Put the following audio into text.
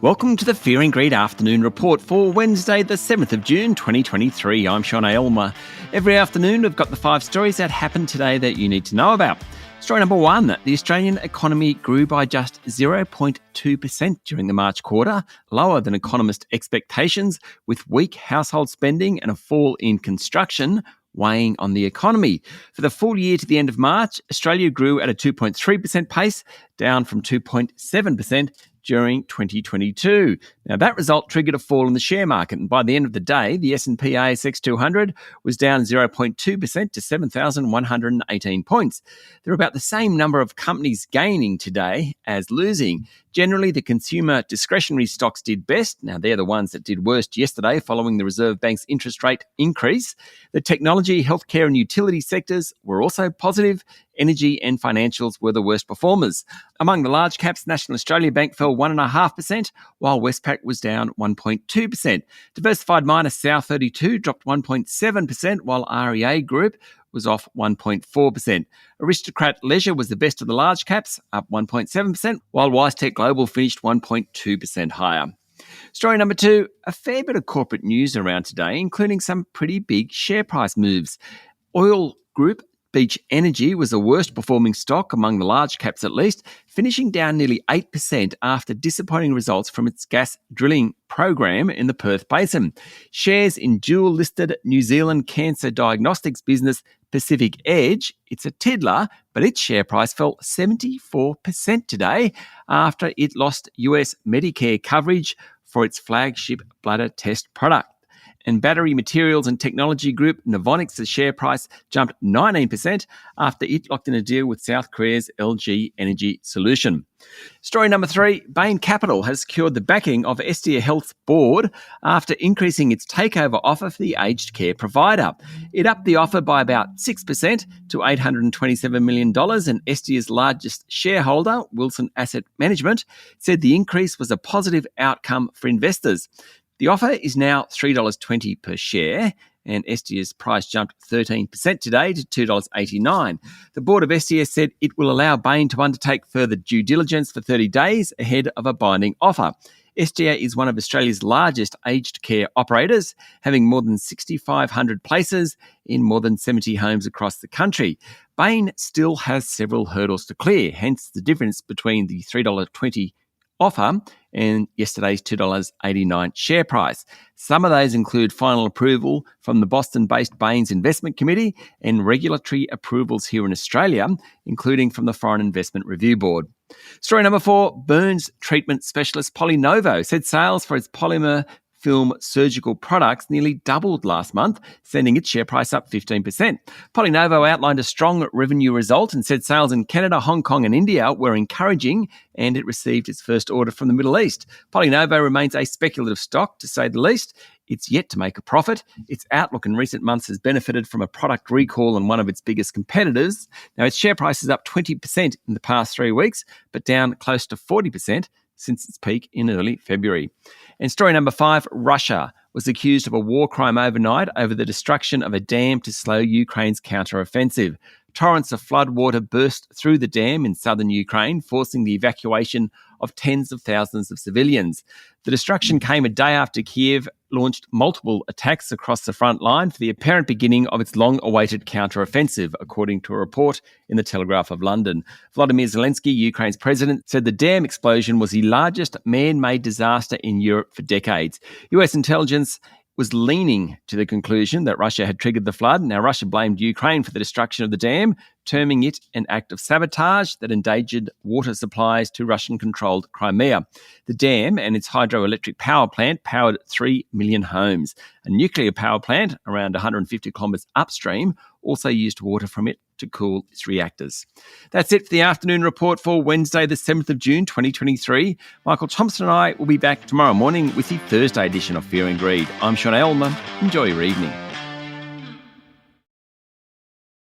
Welcome to the Fear and Greed Afternoon Report for Wednesday, the 7th of June, 2023. I'm Sean Aylmer. Every afternoon, we've got the 5 stories that happened today that you need to know about. Story number 1, the Australian economy grew by just 0.2% during the March quarter, lower than economist expectations, with weak household spending and a fall in construction weighing on the economy. For the full year to the end of March, Australia grew at a 2.3% pace, down from 2.7% during 2022. Now, that result triggered a fall in the share market, and by the end of the day, the S&P ASX 200 was down 0.2% to 7,118 points. There are about the same number of companies gaining today as losing. Generally, the consumer discretionary stocks did best. Now, they're the ones that did worst yesterday following the Reserve Bank's interest rate increase. The technology, healthcare and utility sectors were also positive. Energy and financials were the worst performers. Among the large caps, National Australia Bank fell 1.5%, while Westpac was down 1.2%. Diversified miners South32 dropped 1.7%, while REA Group was off 1.4%. Aristocrat Leisure was the best of the large caps, up 1.7%, while WiseTech Global finished 1.2% higher. Story number 2, a fair bit of corporate news around today, including some pretty big share price moves. Oil group Beach Energy was the worst performing stock among the large caps at least, finishing down nearly 8% after disappointing results from its gas drilling program in the Perth Basin. Shares in dual-listed New Zealand cancer diagnostics business Pacific Edge, it's a tiddler, but its share price fell 74% today after it lost US Medicare coverage for its flagship bladder test product. And battery materials and technology group Novonix's share price jumped 19% after it locked in a deal with South Korea's LG Energy Solution. Story number 3, Bain Capital has secured the backing of Estia Health's board after increasing its takeover offer for the aged care provider. It upped the offer by about 6% to $827 million, and Estia's largest shareholder, Wilson Asset Management, said the increase was a positive outcome for investors. The offer is now $3.20 per share, and Estia's price jumped 13% today to $2.89. The board of Estia said it will allow Bain to undertake further due diligence for 30 days ahead of a binding offer. Estia is one of Australia's largest aged care operators, having more than 6,500 places in more than 70 homes across the country. Bain still has several hurdles to clear, hence the difference between the $3.20 offer and yesterday's $2.89 share price. Some of those include final approval from the Boston-based Bain's Investment Committee and regulatory approvals here in Australia, including from the Foreign Investment Review Board. Story number 4, burns treatment specialist PolyNovo said sales for its polymer film surgical products nearly doubled last month, sending its share price up 15%. PolyNovo outlined a strong revenue result and said sales in Canada, Hong Kong and India were encouraging, and it received its first order from the Middle East. PolyNovo remains a speculative stock, to say the least. It's yet to make a profit. Its outlook in recent months has benefited from a product recall on one of its biggest competitors. Now, its share price is up 20% in the past 3 weeks, but down close to 40% since its peak in early February. And story number 5, Russia was accused of a war crime overnight over the destruction of a dam to slow Ukraine's counter-offensive. Torrents of floodwater burst through the dam in southern Ukraine, forcing the evacuation of tens of thousands of civilians. The destruction came a day after Kiev launched multiple attacks across the front line for the apparent beginning of its long-awaited counter-offensive, according to a report in the Telegraph of London. Volodymyr Zelensky, Ukraine's president, said the dam explosion was the largest man-made disaster in Europe for decades. US intelligence was leaning to the conclusion that Russia had triggered the flood. Now, Russia blamed Ukraine for the destruction of the dam, terming it an act of sabotage that endangered water supplies to Russian-controlled Crimea. The dam and its hydroelectric power plant powered 3 million homes. A nuclear power plant, around 150 kilometres upstream, also used water from it to cool its reactors. That's it for the afternoon report for Wednesday, the 7th of June, 2023. Michael Thompson and I will be back tomorrow morning with the Thursday edition of Fear and Greed. I'm Sean Aylmer. Enjoy your evening.